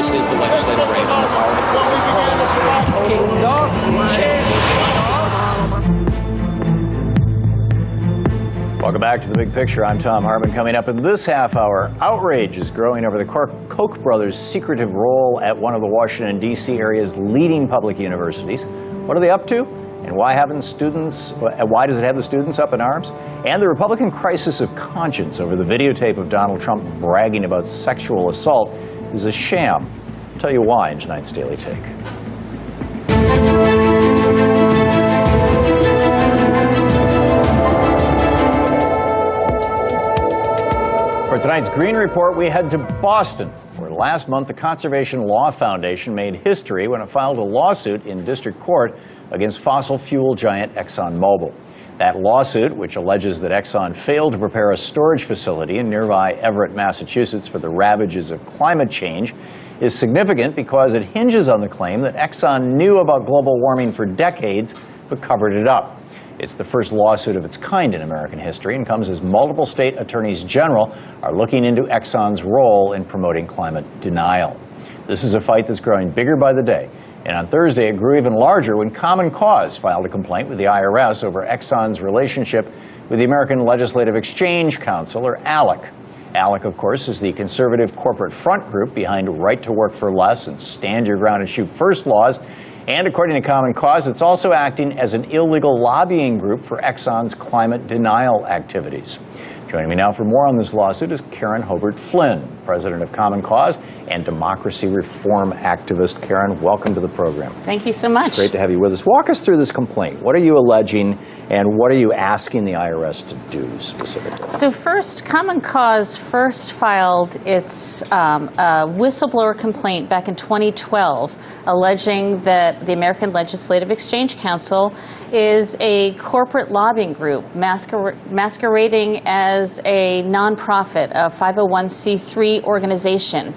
This is the legislative branch and the power to enough change. Welcome back to The Big Picture. I'm Thom Hartmann. Coming up in this half hour, outrage is growing over the Koch brothers' secretive role at one of the Washington, D.C. area's leading public universities. What are they up to? And why does it have the students up in arms? And the Republican crisis of conscience over the videotape of Donald Trump bragging about sexual assault is a sham. I'll tell you why in tonight's Daily Take. For tonight's Green Report, we head to Boston, where last month the Conservation Law Foundation made history when it filed a lawsuit in district court against fossil fuel giant ExxonMobil. That lawsuit, which alleges that Exxon failed to prepare a storage facility in nearby Everett, Massachusetts for the ravages of climate change, is significant because it hinges on the claim that Exxon knew about global warming for decades but covered it up. It's the first lawsuit of its kind in American history and comes as multiple state attorneys general are looking into Exxon's role in promoting climate denial. This is a fight that's growing bigger by the day. And on Thursday, it grew even larger when Common Cause filed a complaint with the IRS over Exxon's relationship with the American Legislative Exchange Council, or ALEC. ALEC, of course, is the conservative corporate front group behind right to work for less and stand your ground and shoot first laws. And according to Common Cause, it's also acting as an illegal lobbying group for Exxon's climate denial activities. Joining me now for more on this lawsuit is Karen Hobert Flynn, president of Common Cause and democracy reform activist. Karen, welcome to the program. Thank you so much. Great to have you with us. Walk us through this complaint. What are you alleging and what are you asking the IRS to do specifically? So first, Common Cause first filed its whistleblower complaint back in 2012, alleging that the American Legislative Exchange Council is a corporate lobbying group masquerading as a nonprofit, a 501c3 organization.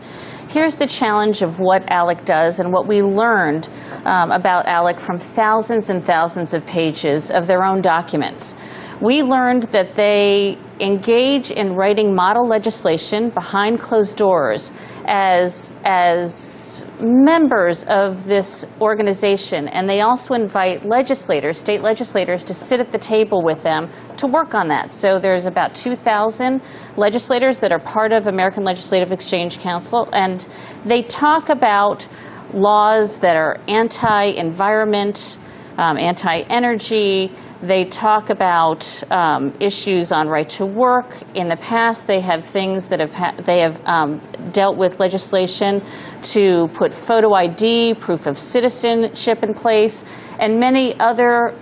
Here's the challenge of what ALEC does and what we learned about ALEC from thousands and thousands of pages of their own documents. We learned that they engage in writing model legislation behind closed doors as members of this organization, and they also invite legislators, state legislators, to sit at the table with them to work on that. So there's about 2,000 legislators that are part of American Legislative Exchange Council, and they talk about laws that are anti-environment, anti-energy. They talk about issues on right to work. In the past, they have things that they have dealt with legislation to put photo ID, proof of citizenship in place, and many other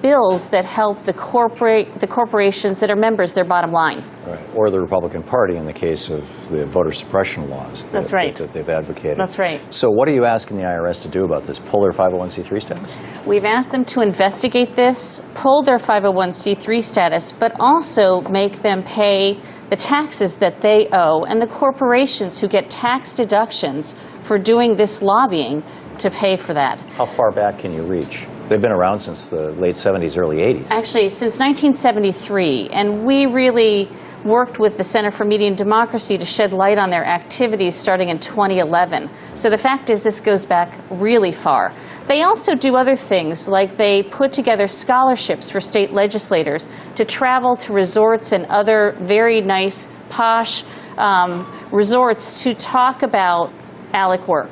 bills that help the corporations that are members, their bottom line. Right. Or the Republican Party in the case of the voter suppression laws that they've advocated. That's right. So what are you asking the IRS to do about this? Pull their 501c3 status? We've asked them to investigate this, pull their 501c3 status, but also make them pay the taxes that they owe, and the corporations who get tax deductions for doing this lobbying to pay for that. How far back can you reach? They've been around since the late 70s, early 80s. Actually, since 1973, and we really worked with the Center for Media and Democracy to shed light on their activities starting in 2011. So the fact is this goes back really far. They also do other things, like they put together scholarships for state legislators to travel to resorts and other very nice, posh resorts to talk about ALEC work.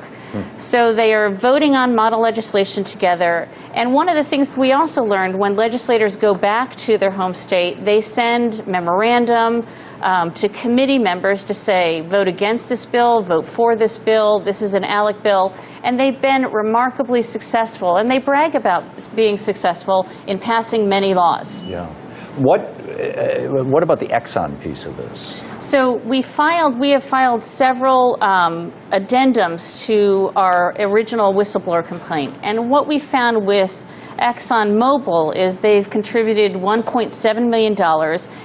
So they are voting on model legislation together. And one of the things we also learned, when legislators go back to their home state, they send memorandum to committee members to say, vote against this bill, vote for this bill, this is an ALEC bill. And they've been remarkably successful. And they brag about being successful in passing many laws. Yeah. What about the Exxon piece of this? So we have filed several addendums to our original whistleblower complaint. And what we found with ExxonMobil is they've contributed $1.7 million.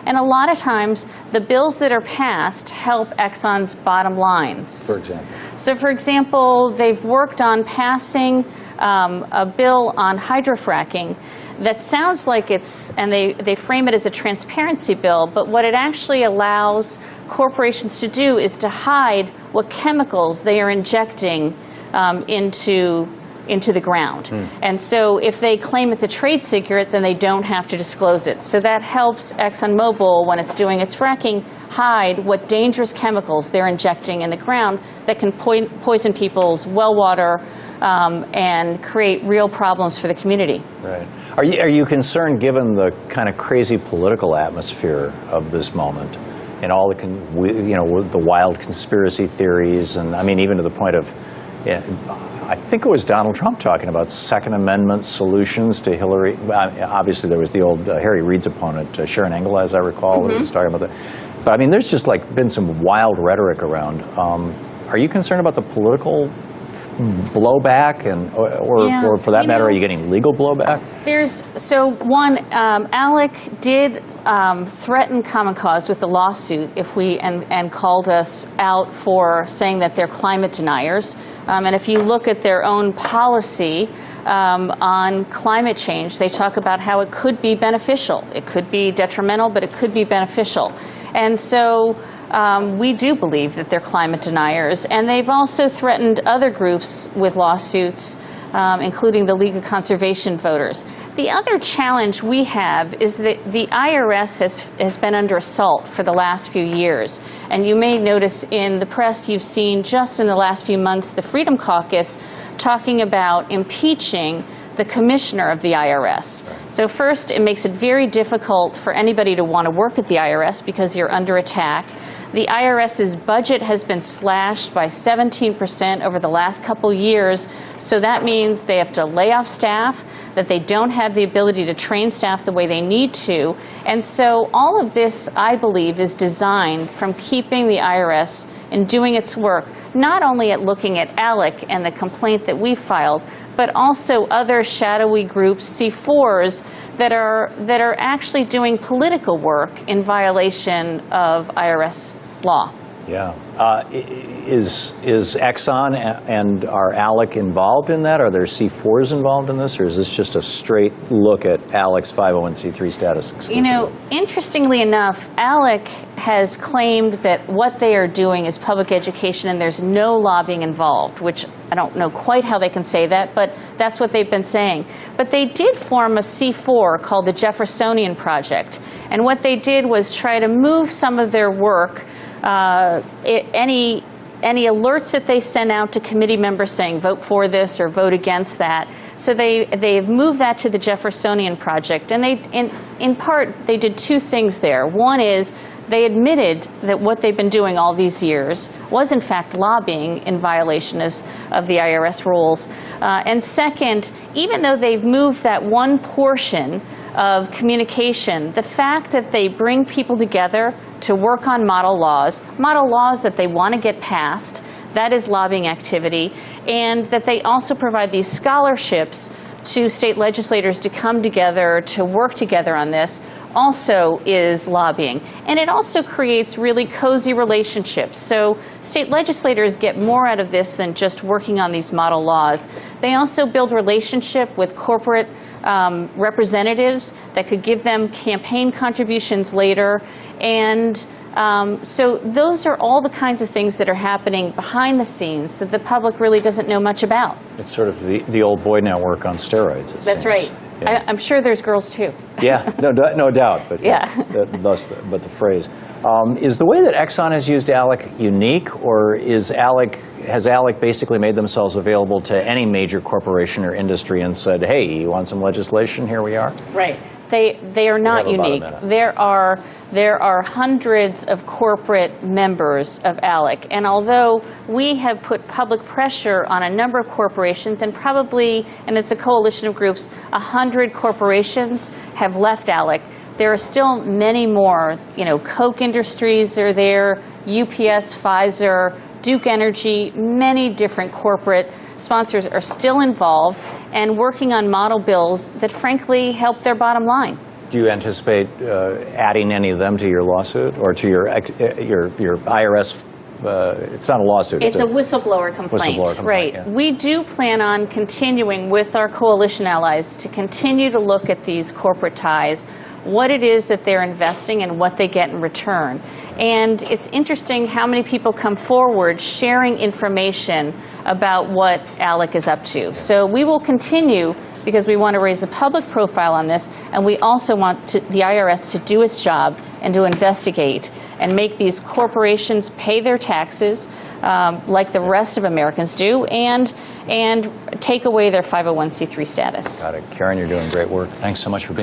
And a lot of times, the bills that are passed help Exxon's bottom lines. For example? So, for example, they've worked on passing a bill on hydrofracking that sounds like and they frame it as a transparency bill, but what it actually allows corporations to do is to hide what chemicals they are injecting into the ground. And so if they claim it's a trade secret, then they don't have to disclose it. So that helps ExxonMobil, when it's doing its fracking, hide what dangerous chemicals they're injecting in the ground that can poison people's well water and create real problems for the community. Right. Are you concerned, given the kind of crazy political atmosphere of this moment, and all the the wild conspiracy theories, and I mean even to the point of, I think it was Donald Trump talking about Second Amendment solutions to Hillary. Obviously, there was the old Harry Reid's opponent, Sharon Engel, as I recall, who was talking about that. But I mean, there's just like been some wild rhetoric around. Are you concerned about the political blowback, or for that matter, are you getting legal blowback? ALEC did threaten Common Cause with a lawsuit and called us out for saying that they're climate deniers. And if you look at their own policy on climate change, they talk about how it could be beneficial. It could be detrimental, but it could be beneficial. And so we do believe that they're climate deniers. And they've also threatened other groups with lawsuits, including the League of Conservation Voters. The other challenge we have is that the IRS has been under assault for the last few years. And you may notice in the press you've seen just in the last few months the Freedom Caucus talking about impeaching the commissioner of the IRS. So first, it makes it very difficult for anybody to want to work at the IRS because you're under attack. The IRS's budget has been slashed by 17% over the last couple years, so that means they have to lay off staff, that they don't have the ability to train staff the way they need to. And so all of this, I believe, is designed from keeping the IRS in doing its work, not only at looking at ALEC and the complaint that we filed, but also other shadowy groups, C4s, that are actually doing political work in violation of IRS law. Yeah. Is Exxon and our ALEC involved in that? Are there C4s involved in this, or is this just a straight look at ALEC's 501c3 status exclusively? You know, interestingly enough, ALEC has claimed that what they are doing is public education and there's no lobbying involved, which I don't know quite how they can say that, but that's what they've been saying. But they did form a C4 called the Jeffersonian Project, and what they did was try to move some of their work, any alerts that they send out to committee members saying vote for this or vote against that. So they've moved that to the Jeffersonian Project, and in part they did two things there. One is they admitted that what they've been doing all these years was in fact lobbying in violation of the IRS rules. And second, even though they've moved that one portion of communication, the fact that they bring people together to work on model laws that they want to get passed, that is lobbying activity, and that they also provide these scholarships to state legislators to come together, to work together on this, also is lobbying. And it also creates really cozy relationships. So state legislators get more out of this than just working on these model laws. They also build relationship with corporate representatives that could give them campaign contributions later. And so those are all the kinds of things that are happening behind the scenes that the public really doesn't know much about. It's sort of the old boy network on steroids, it That's seems. right. Yeah. I'm sure there's girls too. Yeah, no doubt, but Yeah. but the phrase. Is the way that Exxon has used ALEC unique, or has ALEC basically made themselves available to any major corporation or industry and said, hey, you want some legislation? Here we are? Right. They are not unique. There are hundreds of corporate members of ALEC, and although we have put public pressure on a number of corporations, and it's a coalition of groups, 100 corporations have left ALEC. There are still many more. Koch Industries are there, UPS, Pfizer, Duke Energy, many different corporate sponsors are still involved and working on model bills that frankly help their bottom line. Do you anticipate adding any of them to your lawsuit or to your IRS it's not a lawsuit. It's a whistleblower complaint. Whistleblower complaint, right. yeah. We do plan on continuing with our coalition allies to continue to look at these corporate ties, what it is that they're investing and what they get in return. And it's interesting how many people come forward sharing information about what ALEC is up to. So we will continue because we want to raise a public profile on this, and we also want the IRS to do its job and to investigate and make these corporations pay their taxes like the rest of Americans do, and take away their 501c3 status. Got it. Karen, you're doing great work. Thanks so much for being